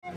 I'm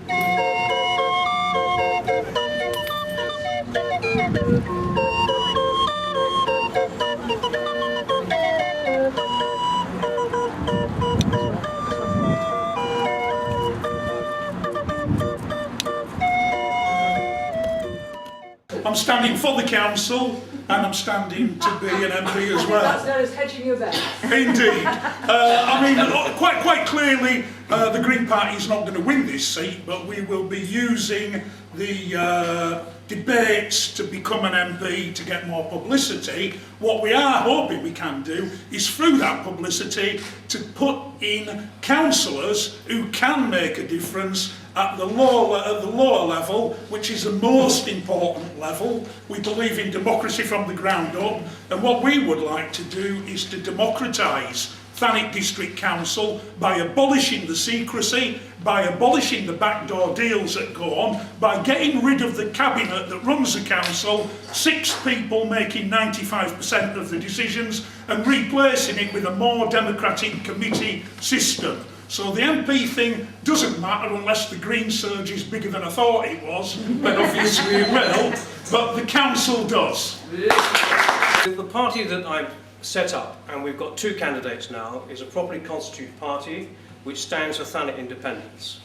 standing for the council, and I'm standing to be an MP as well. That's known as hedging your bets. Indeed. I mean, quite clearly, the Green Party is not going to win this seat, but we will be using the debates to become an MP to get more publicity. What we are hoping we can do is, through that publicity, to put in councillors who can make a difference at the lower level, which is the most important level. We believe in democracy from the ground up, and what we would like to do is to democratise Thanet District Council by abolishing the secrecy, by abolishing the backdoor deals that go on, by getting rid of the cabinet that runs the council, 6 people making 95% of the decisions, and replacing it with a more democratic committee system. So the MP thing doesn't matter unless the green surge is bigger than I thought it was, but obviously it will, but the council does. The party that I've set up, and we've got 2 candidates now, is a properly constituted party which stands for Thanet independence.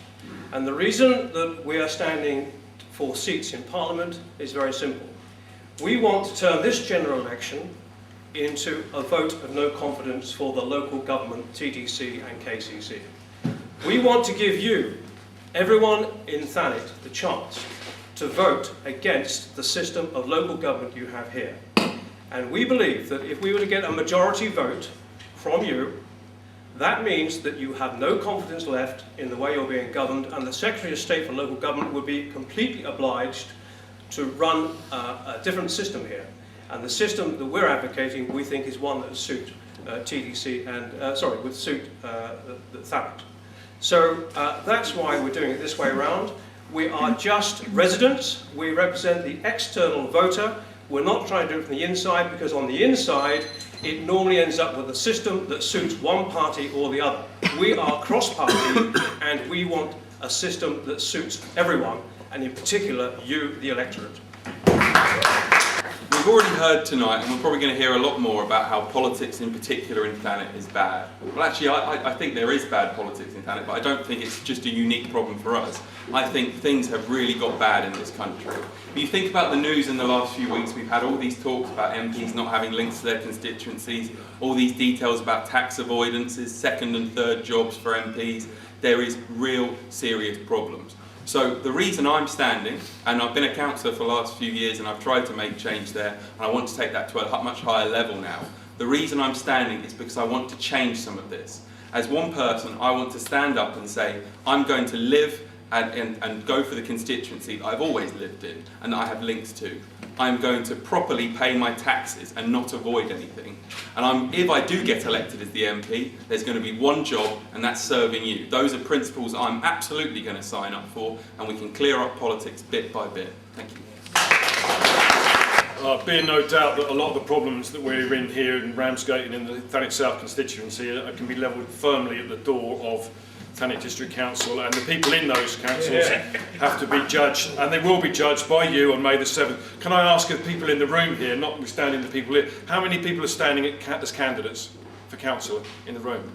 And the reason that we are standing for seats in Parliament is very simple. We want to turn this general election into a vote of no confidence for the local government, TDC and KCC. We want to give you, everyone in Thanet, the chance to vote against the system of local government you have here. And we believe that if we were to get a majority vote from you, that means that you have no confidence left in the way you're being governed, and the Secretary of State for Local Government would be completely obliged to run a different system here. And the system that we're advocating, we think, is one that would suit TDC and, would suit the Thanet. So that's why we're doing it this way around. We are just residents. We represent the external voter. We're not trying to do it from the inside, because on the inside, it normally ends up with a system that suits one party or the other. We are cross-party, and we want a system that suits everyone, and in particular, you, the electorate. We've already heard tonight, and we're probably going to hear a lot more about how politics in particular in Thanet is bad. Well, actually, I think there is bad politics in Thanet, but I don't think it's just a unique problem for us. I think things have really got bad in this country. If you think about the news in the last few weeks, we've had all these talks about MPs not having links to their constituencies, all these details about tax avoidances, 2nd and 3rd jobs for MPs. There is real serious problems. So the reason I'm standing, and I've been a councillor for the last few years and I've tried to make change there, and I want to take that to a much higher level now. The reason I'm standing is because I want to change some of this. As one person, I want to stand up and say, I'm going to live and go for the constituency that I've always lived in and that I have links to. I'm going to properly pay my taxes and not avoid anything. And if I do get elected as the MP, there's going to be one job, and that's serving you. Those are principles I'm absolutely going to sign up for, and we can clear up politics bit by bit. Thank you. Being no doubt that a lot of the problems that we're in here in Ramsgate and in the Thanet South constituency can be levelled firmly at the door of Thanet District Council, and the people in those councils have to be judged, and they will be judged by you on May the 7th. Can I ask of people in the room here, notwithstanding the people here, how many people are standing as candidates for council in the room?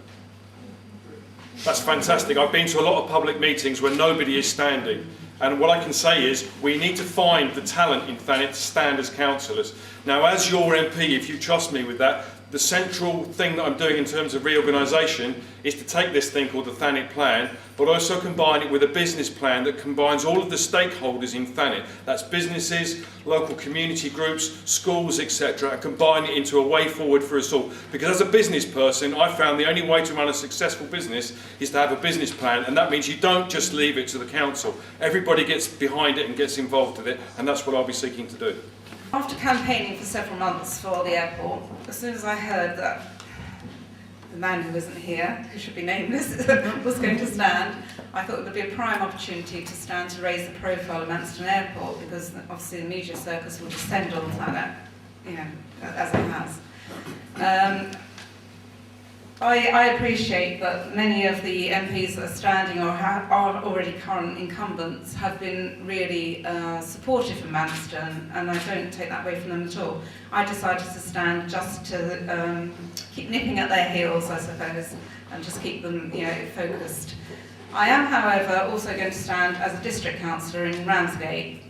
That's fantastic. I've been to a lot of public meetings where nobody is standing. And what I can say is we need to find the talent in Thanet to stand as councillors. Now, as your MP, if you trust me with that, the central thing that I'm doing in terms of reorganisation is to take this thing called the Thanet Plan, but also combine it with a business plan that combines all of the stakeholders in Thanet. That's businesses, local community groups, schools, etc., and combine it into a way forward for us all. Because as a business person, I found the only way to run a successful business is to have a business plan, and that means you don't just leave it to the council. Everybody gets behind it and gets involved with it, and that's what I'll be seeking to do. After campaigning for several months for the airport, as soon as I heard that the man who isn't here, who should be nameless, was going to stand, I thought it would be a prime opportunity to stand to raise the profile of Manston Airport, because obviously the media circus will descend on Thanet, you know, as it has. I appreciate that many of the MPs that are standing or are already current incumbents have been really supportive of Manston, and I don't take that away from them at all. I decided to stand just to keep nipping at their heels, I suppose, and just keep them, focused. I am, however, also going to stand as a district councillor in Ramsgate.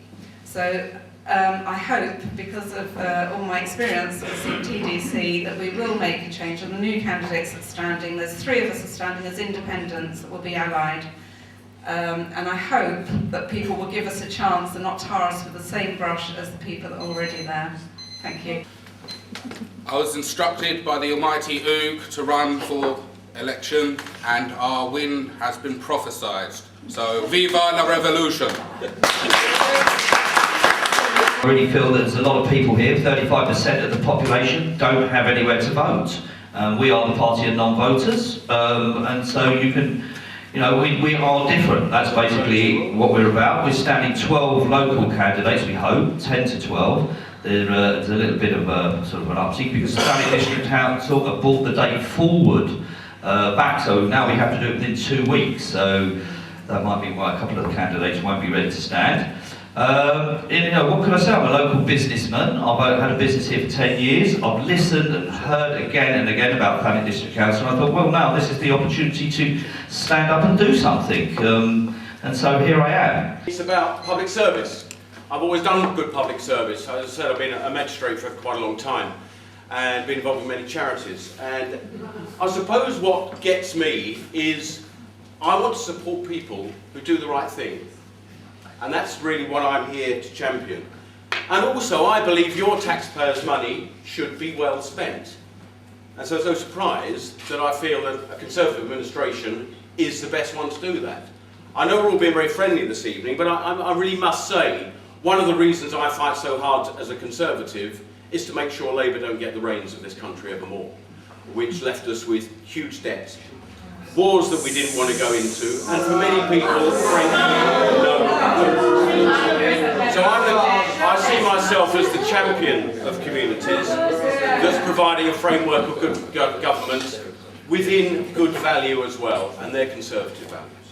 So I hope, because of all my experience with TDC, that we will make a change on the new candidates that's standing. There's 3 of us are standing as independents that will be allied. And I hope that people will give us a chance and not tar us with the same brush as the people that are already there. Thank you. I was instructed by the almighty Oog to run for election, and our win has been prophesied. So, viva la revolution! I really feel that there's a lot of people here, 35% of the population don't have anywhere to vote. We are the party of non-voters, and so you can, we are different. That's basically what we're about. We're standing 12 local candidates, we hope, 10 to 12. There's a little bit of a sort of an uptick because the Thanet District Council have brought the date forward back, so now we have to do it within 2 weeks. So that might be why a couple of the candidates won't be ready to stand. What can I say? I'm a local businessman. I've had a business here for 10 years. I've listened and heard again and again about Thanet District Council, and I thought, well, now this is the opportunity to stand up and do something. And so here I am. It's about public service. I've always done good public service. As I said, I've been a magistrate for quite a long time and been involved in many charities. And I suppose what gets me is I want to support people who do the right thing. And that's really what I'm here to champion. And also, I believe your taxpayers' money should be well spent. And so it's no surprise that I feel that a Conservative administration is the best one to do that. I know we're all being very friendly this evening, but I really must say, one of the reasons I fight so hard as a Conservative is to make sure Labour don't get the reins of this country evermore, which left us with huge debts. Wars that we didn't want to go into, and for many people, frankly, no. So I see myself as the champion of communities that's providing a framework of good government within good value as well, and they're Conservative values.